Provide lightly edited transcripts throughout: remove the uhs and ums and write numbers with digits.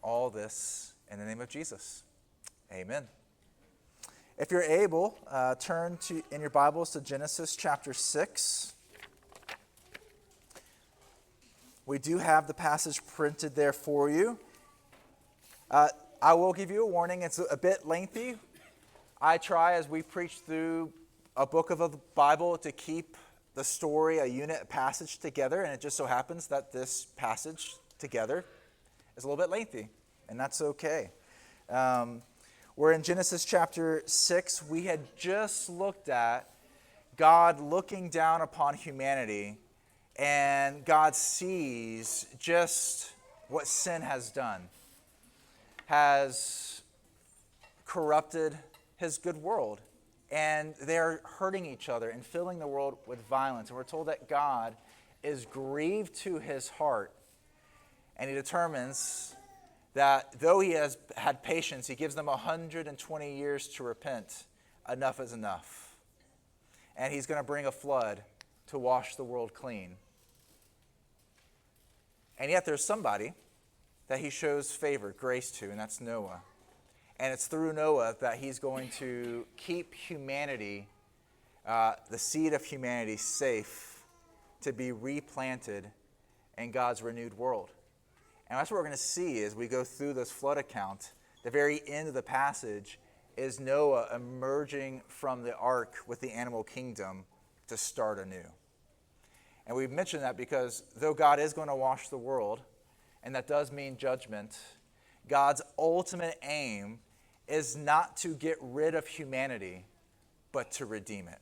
all this in the name of Jesus. Amen. If you're able, turn in your Bibles to Genesis chapter 6. We do have the passage printed there for you. I will give you a warning. It's a bit lengthy. I try, as we preach through a book of the Bible, to keep the story, a unit, a passage together, and it just so happens that this passage together is a little bit lengthy, and that's okay. We're in Genesis chapter 6. We had just looked at God looking down upon humanity, and God sees just what sin has done, has corrupted his good world. And they're hurting each other and filling the world with violence. And we're told that God is grieved to his heart. And he determines that though he has had patience, he gives them 120 years to repent. Enough is enough. And he's going to bring a flood to wash the world clean. And yet there's somebody that he shows favor, grace to, and that's Noah. And it's through Noah that he's going to keep humanity, the seed of humanity, safe to be replanted in God's renewed world. And that's what we're going to see as we go through this flood account. The very end of the passage is Noah emerging from the ark with the animal kingdom to start anew. And we've mentioned that because though God is going to wash the world, and that does mean judgment, God's ultimate aim is not to get rid of humanity, but to redeem it.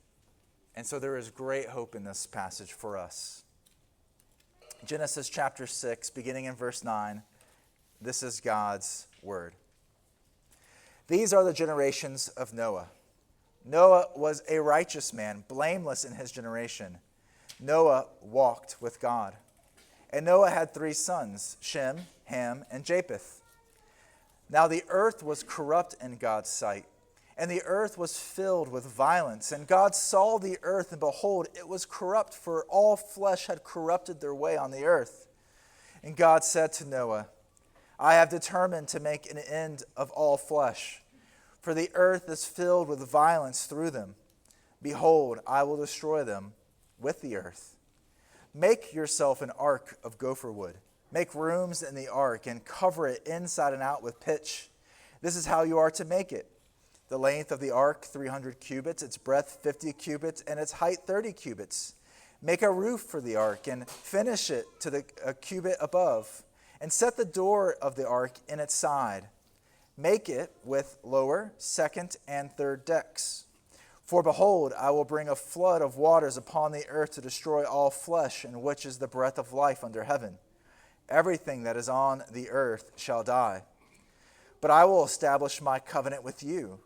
And so there is great hope in this passage for us. Genesis chapter 6, beginning in verse 9, this is God's word. These are the generations of Noah. Noah was a righteous man, blameless in his generation. Noah walked with God. And Noah had 3 sons, Shem, Ham, and Japheth. Now the earth was corrupt in God's sight, and the earth was filled with violence. And God saw the earth, and behold, it was corrupt, for all flesh had corrupted their way on the earth. And God said to Noah, I have determined to make an end of all flesh, for the earth is filled with violence through them. Behold, I will destroy them with the earth. Make yourself an ark of gopher wood. Make rooms in the ark and cover it inside and out with pitch. This is how you are to make it. The length of the ark, 300 cubits, its breadth 50 cubits, and its height 30 cubits. Make a roof for the ark and finish it to a cubit above, and set the door of the ark in its side. Make it with lower, second, and third decks. For behold, I will bring a flood of waters upon the earth to destroy all flesh, in which is the breath of life under heaven. Everything that is on the earth shall die. But I will establish my covenant with you,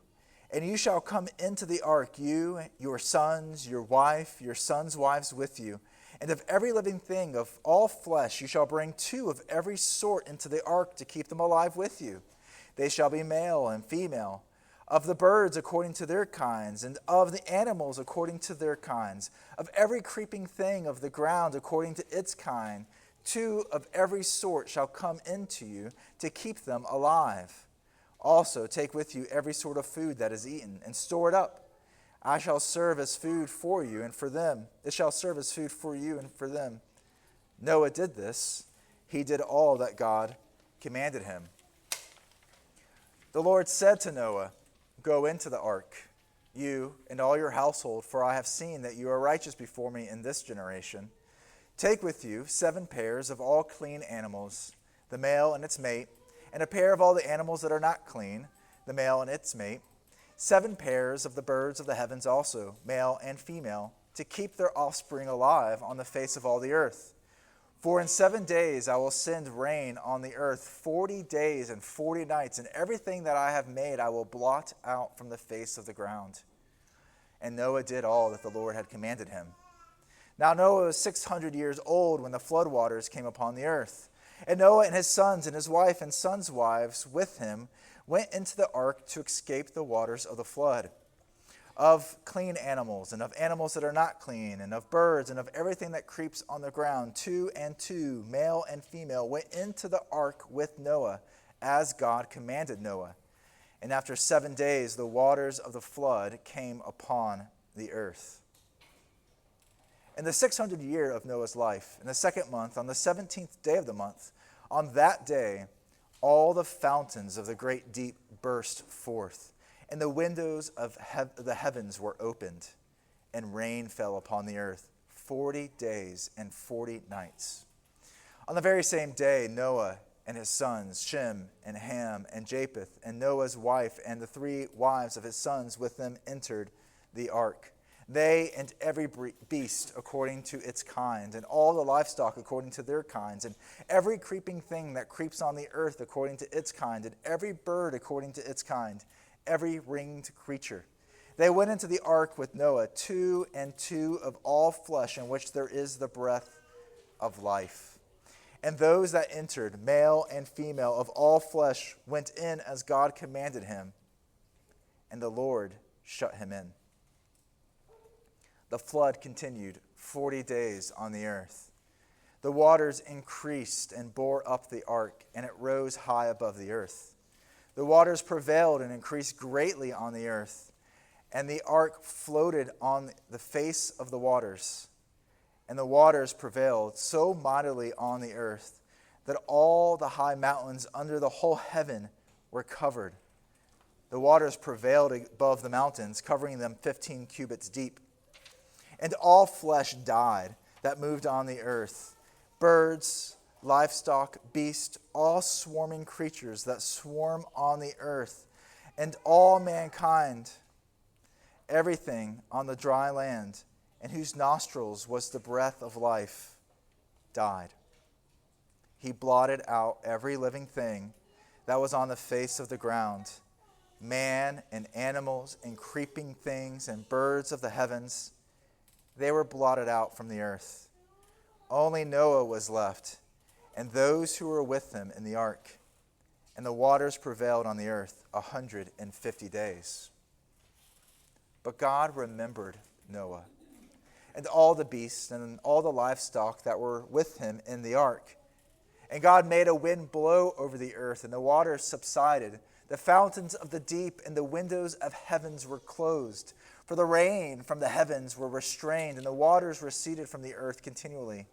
and you shall come into the ark, you, your sons, your wife, your sons' wives with you. And of every living thing of all flesh you shall bring 2 of every sort into the ark to keep them alive with you. They shall be male and female, of the birds according to their kinds, and of the animals according to their kinds, of every creeping thing of the ground according to its kind. 2 of every sort shall come into you to keep them alive. Also take with you every sort of food that is eaten, and store it up. I shall serve as food for you and for them. It shall serve as food for you and for them. Noah did this. He did all that God commanded him. The Lord said to Noah, Go into the ark, you and all your household, for I have seen that you are righteous before me in this generation. Take with you 7 pairs of all clean animals, the male and its mate, and a pair of all the animals that are not clean, the male and its mate, 7 pairs of the birds of the heavens also, male and female, to keep their offspring alive on the face of all the earth. For in 7 days I will send rain on the earth 40 days and 40 nights, and everything that I have made I will blot out from the face of the ground. And Noah did all that the Lord had commanded him. Now Noah was 600 years old when the floodwaters came upon the earth. And Noah and his sons and his wife and sons' wives with him went into the ark to escape the waters of the flood. of clean animals and of animals that are not clean, and of birds and of everything that creeps on the ground. 2 and 2, male and female, went into the ark with Noah, as God commanded Noah. And after 7 days, the waters of the flood came upon the earth. In the 600th year of Noah's life, in the 2nd month, on the 17th day of the month, on that day, all the fountains of the great deep burst forth, and the windows of the heavens were opened, and rain fell upon the earth 40 days and 40 nights. On the very same day, Noah and his sons, Shem and Ham and Japheth, and Noah's wife and the 3 wives of his sons with them entered the ark. They and every beast according to its kind, and all the livestock according to their kinds, and every creeping thing that creeps on the earth according to its kind, and every bird according to its kind, every winged creature. They went into the ark with Noah, 2 and 2 of all flesh, in which there is the breath of life. And those that entered, male and female of all flesh, went in as God commanded him, and the Lord shut him in. The flood continued 40 days on the earth. The waters increased and bore up the ark, and it rose high above the earth. The waters prevailed and increased greatly on the earth, and the ark floated on the face of the waters. And the waters prevailed so mightily on the earth that all the high mountains under the whole heaven were covered. The waters prevailed above the mountains, covering them 15 cubits deep. And all flesh died that moved on the earth, birds, livestock, beasts, all swarming creatures that swarm on the earth, and all mankind, everything on the dry land, in whose nostrils was the breath of life, died. He blotted out every living thing that was on the face of the ground, man and animals and creeping things and birds of the heavens. They were blotted out from the earth. Only Noah was left, and those who were with him in the ark. And the waters prevailed on the earth 150 days. But God remembered Noah, and all the beasts and all the livestock that were with him in the ark. And God made a wind blow over the earth, and the waters subsided. The fountains of the deep and the windows of heavens were closed. For the rain from the heavens were restrained, and the waters receded from the earth continually.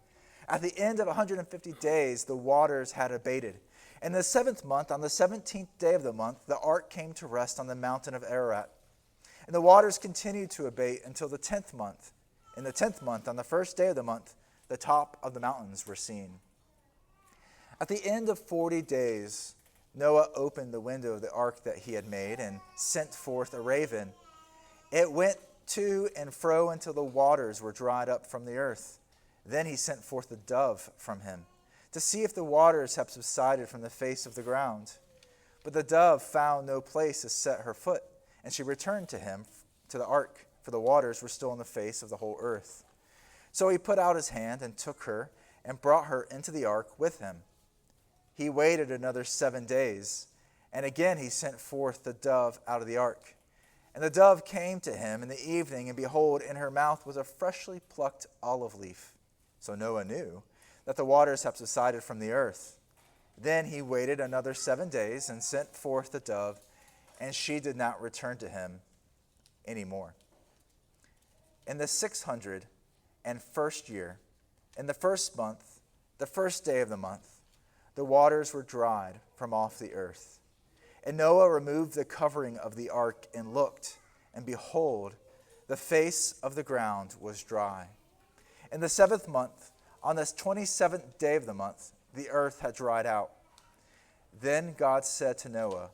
At the end of 150 days, the waters had abated. In the 7th month, on the 17th day of the month, the ark came to rest on the mountain of Ararat. And the waters continued to abate until the 10th month. In the 10th month, on the 1st day of the month, the top of the mountains were seen. At the end of 40 days, Noah opened the window of the ark that he had made and sent forth a raven. It went to and fro until the waters were dried up from the earth. Then he sent forth a dove from him, to see if the waters have subsided from the face of the ground. But the dove found no place to set her foot, and she returned to him, to the ark, for the waters were still on the face of the whole earth. So he put out his hand and took her, and brought her into the ark with him. He waited another 7 days, and again he sent forth the dove out of the ark. And the dove came to him in the evening, and behold, in her mouth was a freshly plucked olive leaf. So Noah knew that the waters have subsided from the earth. Then he waited another 7 days and sent forth the dove, and she did not return to him any more. In the 601st year, in the 1st month, the 1st day of the month, the waters were dried from off the earth. And Noah removed the covering of the ark and looked, and behold, the face of the ground was dry. In the 7th month, on the 27th day of the month, the earth had dried out. Then God said to Noah,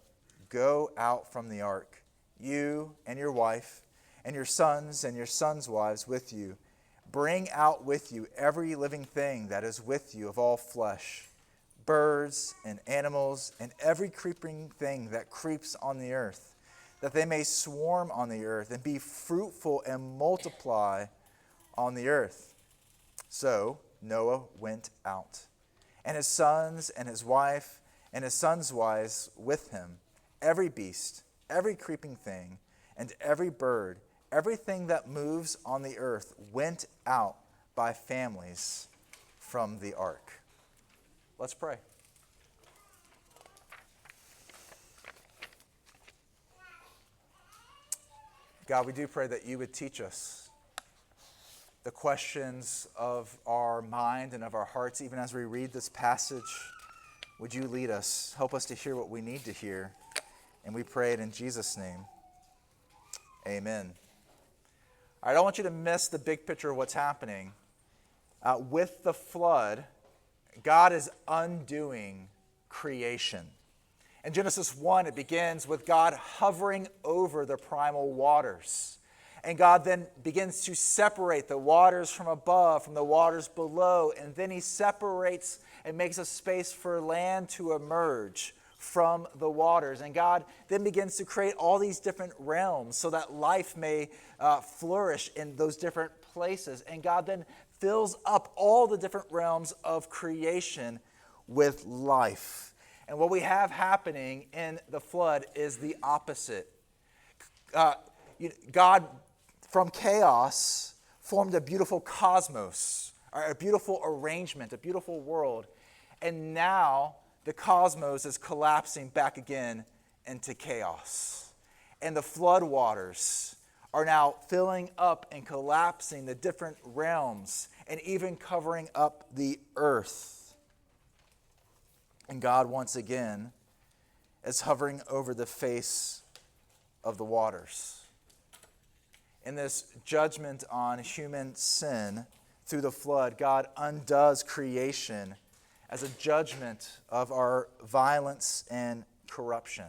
"Go out from the ark, you and your wife, and your sons wives with you. Bring out with you every living thing that is with you of all flesh, birds and animals, and every creeping thing that creeps on the earth, that they may swarm on the earth and be fruitful and multiply on the earth." So Noah went out, and his sons and his wife and his sons' wives with him, every beast, every creeping thing, and every bird, everything that moves on the earth went out by families from the ark. Let's pray. God, we do pray that you would teach us the questions of our mind and of our hearts, even as we read this passage. Would you lead us? Help us to hear what we need to hear. And we pray it in Jesus' name. Amen. All right, I don't want you to miss the big picture of what's happening. With the flood, God is undoing creation. In Genesis 1, it begins with God hovering over the primal waters. And God then begins to separate the waters from above from the waters below. And then he separates and makes a space for land to emerge from the waters. And God then begins to create all these different realms so that life may flourish in those different places. And God then fills up all the different realms of creation with life. And what we have happening in the flood is the opposite. God, from chaos, formed a beautiful cosmos, or a beautiful arrangement, a beautiful world. And now the cosmos is collapsing back again into chaos. And the flood waters are now filling up and collapsing the different realms and even covering up the earth. And God, once again, is hovering over the face of the waters. In this judgment on human sin through the flood, God undoes creation as a judgment of our violence and corruption.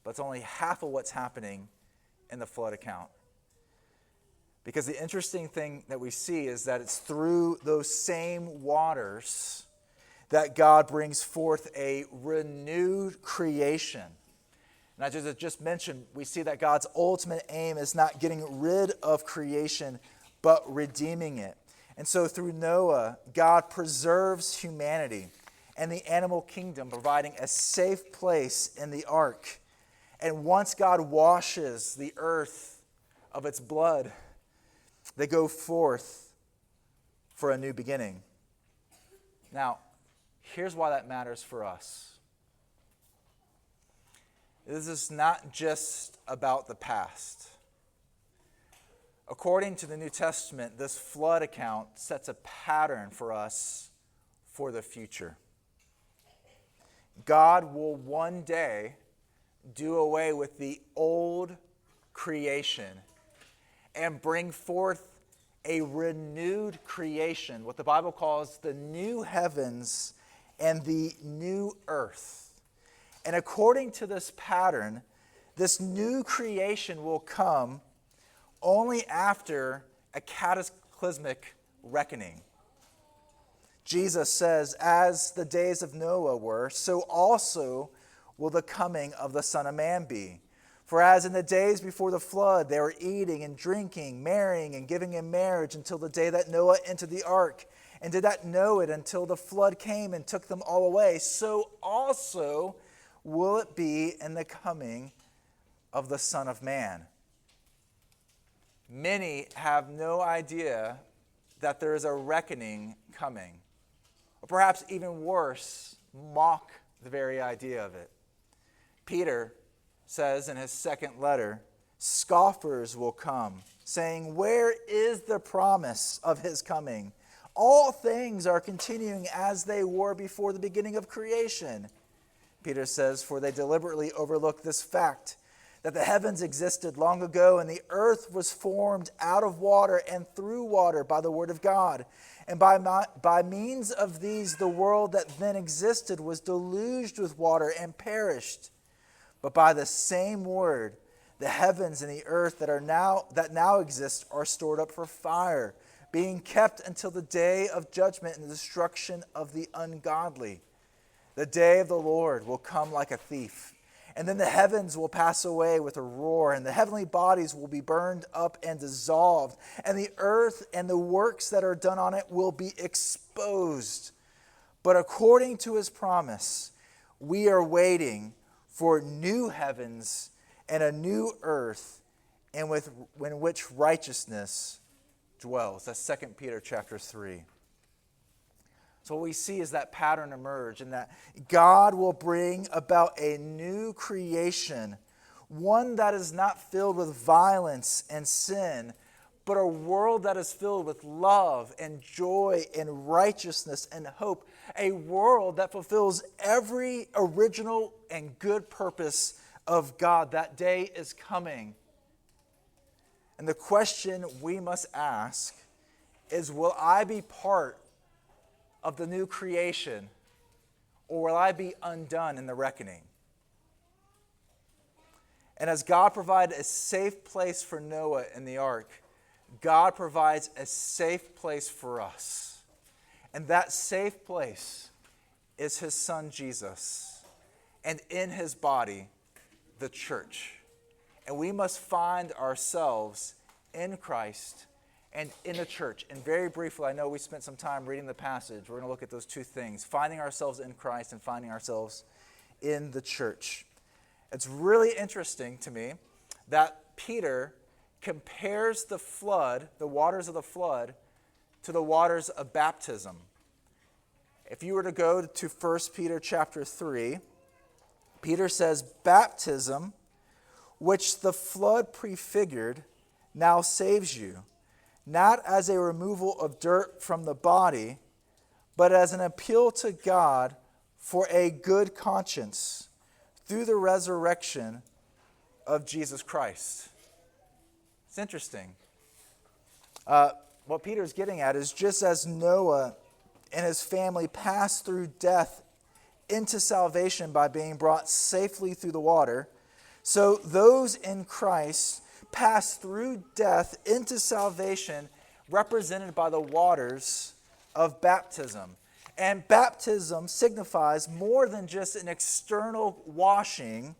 But it's only half of what's happening in the flood account. Because the interesting thing that we see is that it's through those same waters that God brings forth a renewed creation. And as I just mentioned, we see that God's ultimate aim is not getting rid of creation, but redeeming it. And so through Noah, God preserves humanity and the animal kingdom, providing a safe place in the ark. And once God washes the earth of its blood, they go forth for a new beginning. Now, here's why that matters for us. This is not just about the past. According to the New Testament, this flood account sets a pattern for us for the future. God will one day do away with the old creation and bring forth a renewed creation, what the Bible calls the new heavens and the new earth. And according to this pattern, this new creation will come only after a cataclysmic reckoning. Jesus says, as the days of Noah were, so also will the coming of the Son of Man be. For as in the days before the flood, they were eating and drinking, marrying and giving in marriage until the day that Noah entered the ark, and did not know it until the flood came and took them all away, so also will it be in the coming of the Son of Man. Many have no idea that there is a reckoning coming. Or perhaps even worse, mock the very idea of it. Peter says in his second letter, scoffers will come, saying, where is the promise of his coming? All things are continuing as they were before the beginning of creation. Peter says, for they deliberately overlook this fact, that the heavens existed long ago, and the earth was formed out of water and through water by the word of God. And by means of these, the world that then existed was deluged with water and perished. But by the same word, the heavens and the earth that now exist are stored up for fire, being kept until the day of judgment and the destruction of the ungodly. The day of the Lord will come like a thief. And then the heavens will pass away with a roar, and the heavenly bodies will be burned up and dissolved, and the earth and the works that are done on it will be exposed. But according to his promise, we are waiting for new heavens and a new earth and in which righteousness dwells. That's 2 Peter chapter 3. So what we see is that pattern emerge, and that God will bring about a new creation, one that is not filled with violence and sin, but a world that is filled with love and joy and righteousness and hope, a world that fulfills every original and good purpose of God. That day is coming. And the question we must ask is, will I be part of the new creation, or will I be undone in the reckoning? And as God provided a safe place for Noah in the ark, God provides a safe place for us. And that safe place is his son Jesus, and in his body, the church. And we must find ourselves in Christ and in the church. And very briefly, I know we spent some time reading the passage. We're going to look at those two things, finding ourselves in Christ and finding ourselves in the church. It's really interesting to me that Peter compares the flood, the waters of the flood, to the waters of baptism. If you were to go to 1 Peter chapter 3, Peter says, baptism, which the flood prefigured, now saves you, not as a removal of dirt from the body, but as an appeal to God for a good conscience through the resurrection of Jesus Christ. It's interesting. What Peter's getting at is, just as Noah and his family passed through death into salvation by being brought safely through the water, so those in Christ pass through death into salvation, represented by the waters of baptism. And baptism signifies more than just an external washing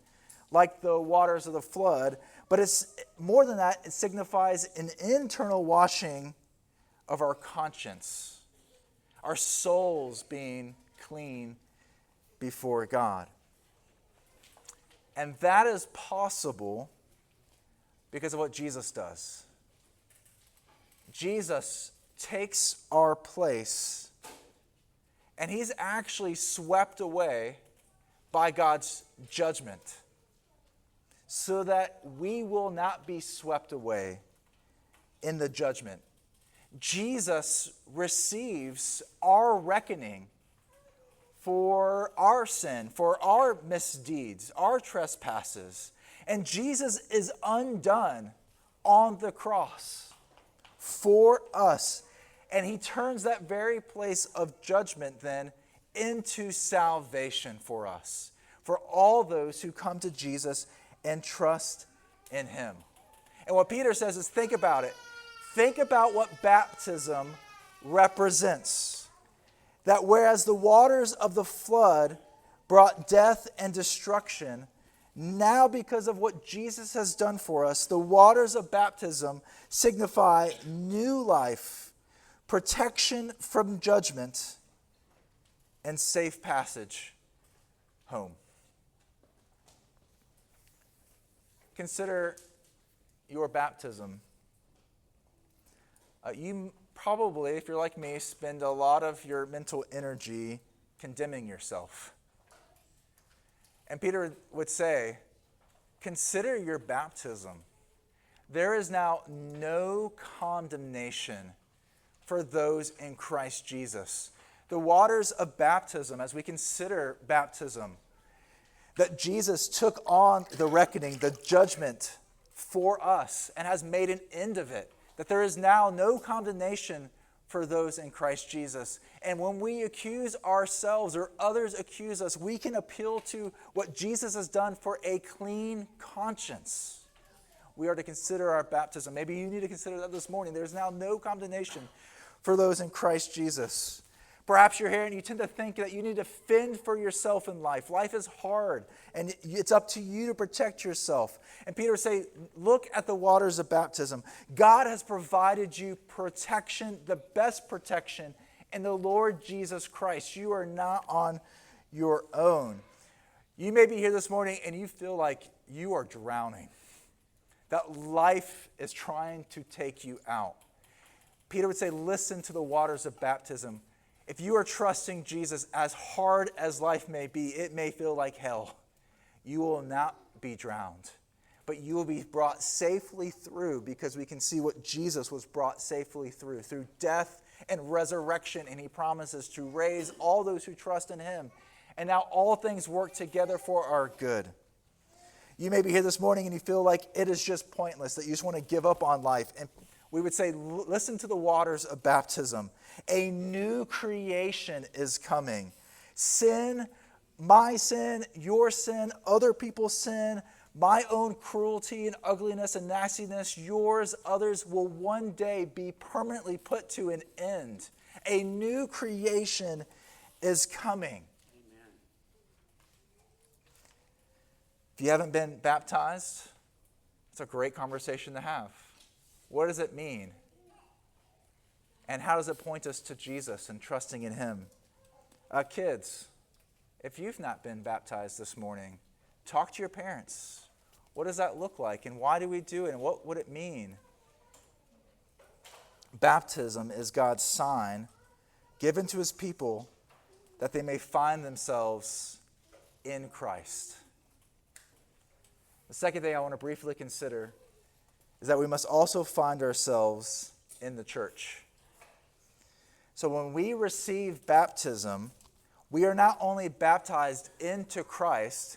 like the waters of the flood, but it's more than that. It signifies an internal washing of our conscience, our souls being clean before God. And that is possible because of what Jesus does. Jesus takes our place, and he's actually swept away by God's judgment, so that we will not be swept away in the judgment. Jesus receives our reckoning for our sin, for our misdeeds, our trespasses. And Jesus is undone on the cross for us. And he turns that very place of judgment then into salvation for us, for all those who come to Jesus and trust in him. And what Peter says is, think about it. Think about what baptism represents. That whereas the waters of the flood brought death and destruction, now because of what Jesus has done for us, the waters of baptism signify new life, protection from judgment, and safe passage home. Consider your baptism. You probably, if you're like me, spend a lot of your mental energy condemning yourself. And Peter would say, consider your baptism. There is now no condemnation for those in Christ Jesus. The waters of baptism, as we consider baptism, that Jesus took on the reckoning, the judgment for us, and has made an end of it. That there is now no condemnation for those in Christ Jesus. And when we accuse ourselves or others accuse us, we can appeal to what Jesus has done for a clean conscience. We are to consider our baptism. Maybe you need to consider that this morning. There's now no condemnation for those in Christ Jesus. Perhaps you're here and you tend to think that you need to fend for yourself in life. Life is hard, and it's up to you to protect yourself. And Peter would say, look at the waters of baptism. God has provided you protection, the best protection, in the Lord Jesus Christ. You are not on your own. You may be here this morning and you feel like you are drowning, that life is trying to take you out. Peter would say, listen to the waters of baptism. If you are trusting Jesus, as hard as life may be, it may feel like hell. You will not be drowned, but you will be brought safely through, because we can see what Jesus was brought safely through death and resurrection, and he promises to raise all those who trust in him. And now all things work together for our good. You may be here this morning and you feel like it is just pointless, that you just want to give up on life. And we would say, listen to the waters of baptism. A new creation is coming. Sin, my sin, your sin, other people's sin, my own cruelty and ugliness and nastiness, yours, others, will one day be permanently put to an end. A new creation is coming. Amen. If you haven't been baptized, it's a great conversation to have. What does it mean? And how does it point us to Jesus and trusting in him? Kids, if you've not been baptized this morning, talk to your parents. What does that look like? And why do we do it? And what would it mean? Baptism is God's sign given to his people that they may find themselves in Christ. The second thing I want to briefly consider is that we must also find ourselves in the church. So when we receive baptism, we are not only baptized into Christ,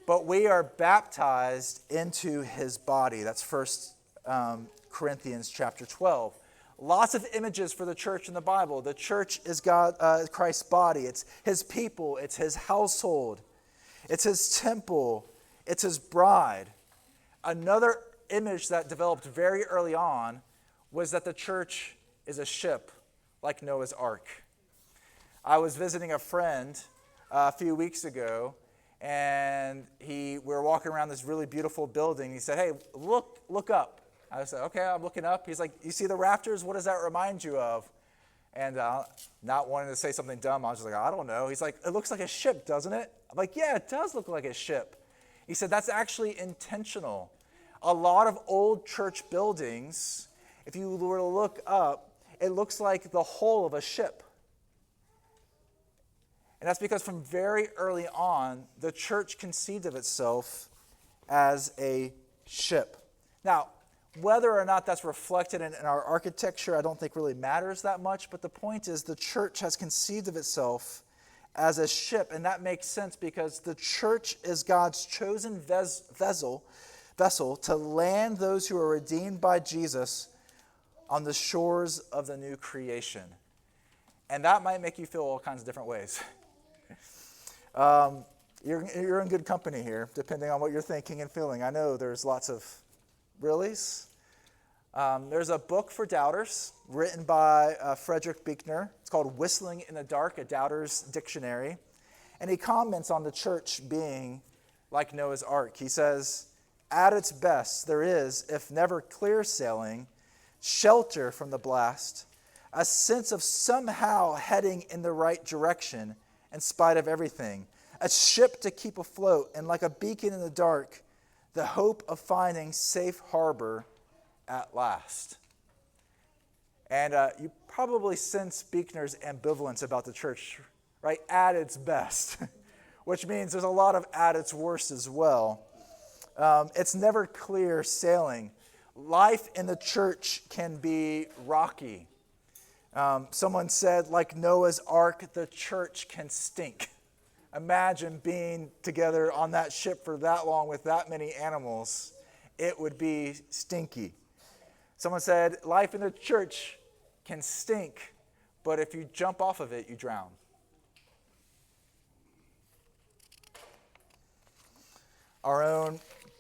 but we are baptized into his body. That's 1 Corinthians chapter 12. Lots of images for the church in the Bible. The church is Christ's body. It's his people. It's his household. It's his temple. It's his bride. Another image that developed very early on was that the church is a ship, like Noah's Ark. I was visiting a friend a few weeks ago, and we were walking around this really beautiful building. He said, hey, look up. I said, okay, I'm looking up. He's like, you see the rafters? What does that remind you of? And not wanting to say something dumb, I was just like, I don't know. He's like, it looks like a ship, doesn't it? I'm like, yeah, it does look like a ship. He said, that's actually intentional. A lot of old church buildings, if you were to look up, it looks like the hull of a ship. And that's because from very early on, the church conceived of itself as a ship. Now, whether or not that's reflected in our architecture, I don't think really matters that much. But the point is, the church has conceived of itself as a ship. And that makes sense because the church is God's chosen vessel to land those who are redeemed by Jesus on the shores of the new creation. And that might make you feel all kinds of different ways. You're in good company here, depending on what you're thinking and feeling. I know there's lots of reallys. There's a book for doubters written by Frederick Buechner. It's called Whistling in the Dark, a Doubter's Dictionary. And he comments on the church being like Noah's Ark. He says, at its best, there is, if never clear sailing, shelter from the blast, a sense of somehow heading in the right direction in spite of everything, a ship to keep afloat, and like a beacon in the dark, the hope of finding safe harbor at last. And you probably sense Buechner's ambivalence about the church, right? At its best, which means there's a lot of at its worst as well. It's never clear sailing. Life in the church can be rocky. Someone said, like Noah's Ark, the church can stink. Imagine being together on that ship for that long with that many animals. It would be stinky. Someone said, life in the church can stink, but if you jump off of it, you drown. Our own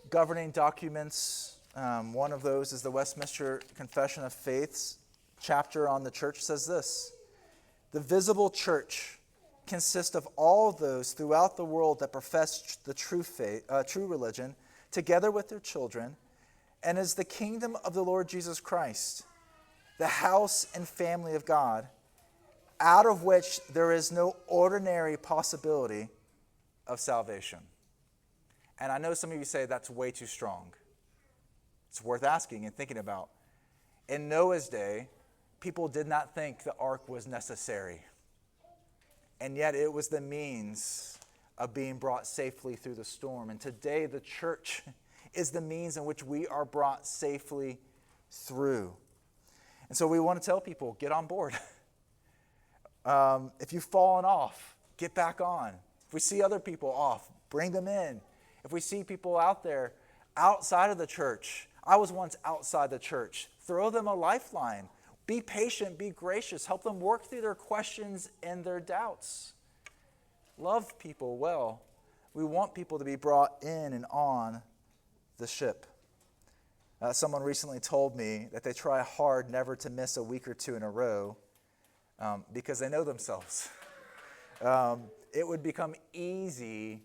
governing documents, one of those is the Westminster Confession of Faith's chapter on the church says this: the visible church consists of all those throughout the world that profess the true faith, true religion, together with their children, and is the kingdom of the Lord Jesus Christ, the house and family of God, out of which there is no ordinary possibility of salvation. And I know some of you say that's way too strong. It's worth asking and thinking about. In Noah's day, people did not think the ark was necessary. And yet it was the means of being brought safely through the storm. And today the church is the means in which we are brought safely through. And so we want to tell people, get on board. If you've fallen off, get back on. If we see other people off, bring them in. If we see people out there outside of the church, I was once outside the church, throw them a lifeline. Be patient, be gracious, help them work through their questions and their doubts. Love people well. We want people to be brought in and on the ship. Someone recently told me that they try hard never to miss a week or two in a row because they know themselves. It would become easy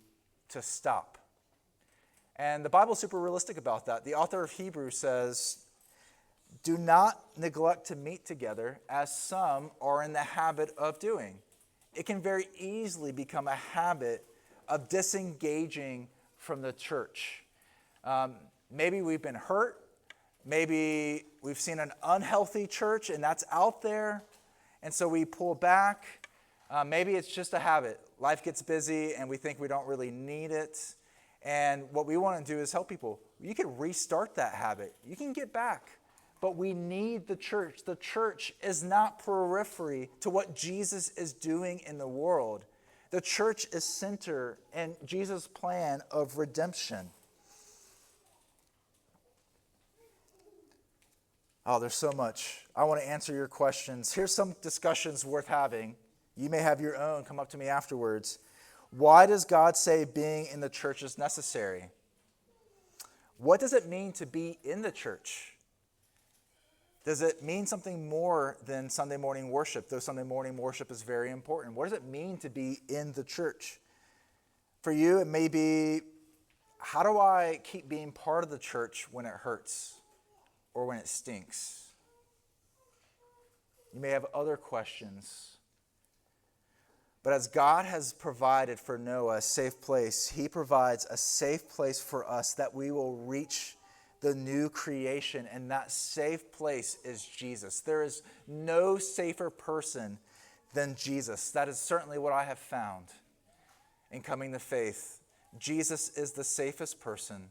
to stop. And the Bible's super realistic about that. The author of Hebrews says, do not neglect to meet together as some are in the habit of doing. It can very easily become a habit of disengaging from the church. Maybe we've been hurt. Maybe we've seen an unhealthy church and that's out there. And so we pull back. Maybe it's just a habit. Life gets busy and we think we don't really need it. And what we want to do is help people. You can restart that habit. You can get back. But we need the church. The church is not periphery to what Jesus is doing in the world. The church is center in Jesus' plan of redemption. Oh, there's so much. I want to answer your questions. Here's some discussions worth having. You may have your own. Come up to me afterwards. Why does God say being in the church is necessary? What does it mean to be in the church? Does it mean something more than Sunday morning worship, though Sunday morning worship is very important? What does it mean to be in the church? For you, it may be, how do I keep being part of the church when it hurts or when it stinks? You may have other questions. But as God has provided for Noah a safe place, he provides a safe place for us that we will reach the new creation, and that safe place is Jesus. There is no safer person than Jesus. That is certainly what I have found in coming to faith. Jesus is the safest person.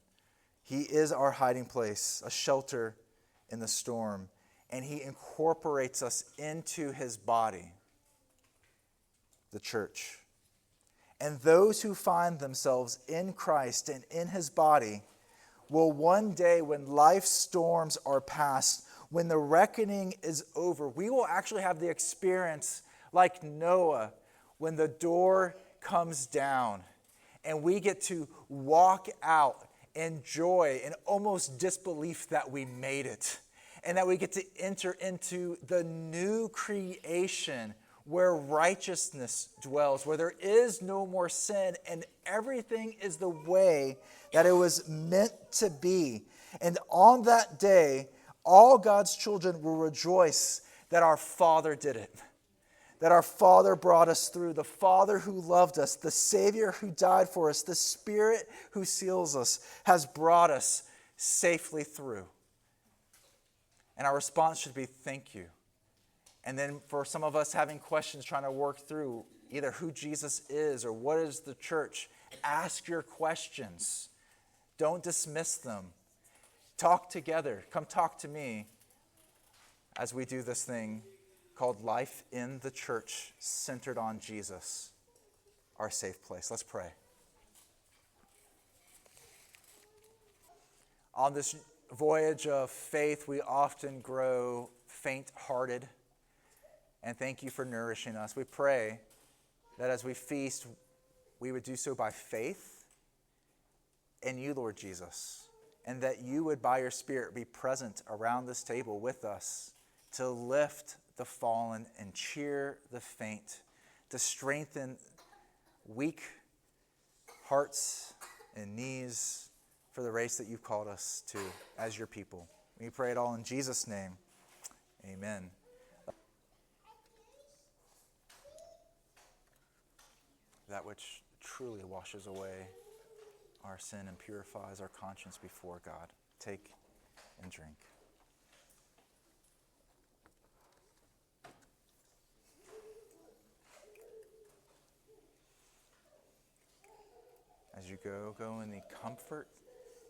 He is our hiding place, a shelter in the storm, and he incorporates us into his body, the church. And those who find themselves in Christ and in his body will one day, when life's storms are past, when the reckoning is over, we will actually have the experience like Noah when the door comes down and we get to walk out in joy and almost disbelief that we made it, and that we get to enter into the new creation where righteousness dwells, where there is no more sin, and everything is the way that it was meant to be. And on that day, all God's children will rejoice that our Father did it, that our Father brought us through, the Father who loved us, the Savior who died for us, the Spirit who seals us, has brought us safely through. And our response should be, thank you. And then for some of us having questions, trying to work through either who Jesus is or what is the church, ask your questions. Don't dismiss them. Talk together. Come talk to me as we do this thing called life in the church, centered on Jesus, our safe place. Let's pray. On this voyage of faith, we often grow faint-hearted. And thank you for nourishing us. We pray that as we feast, we would do so by faith in you, Lord Jesus, and that you would, by your Spirit, be present around this table with us to lift the fallen and cheer the faint, to strengthen weak hearts and knees for the race that you've called us to as your people. We pray it all in Jesus' name. Amen. That which truly washes away our sin and purifies our conscience before God. Take and drink. As you go in the comfort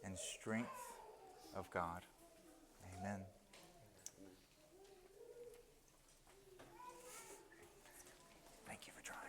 and strength of God. Amen. Thank you for trying.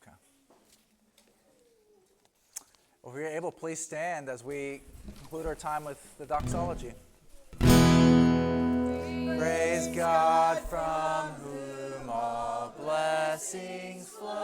Okay. Well, if you're able, please stand as we conclude our time with the doxology. Praise God from whom all blessings flow.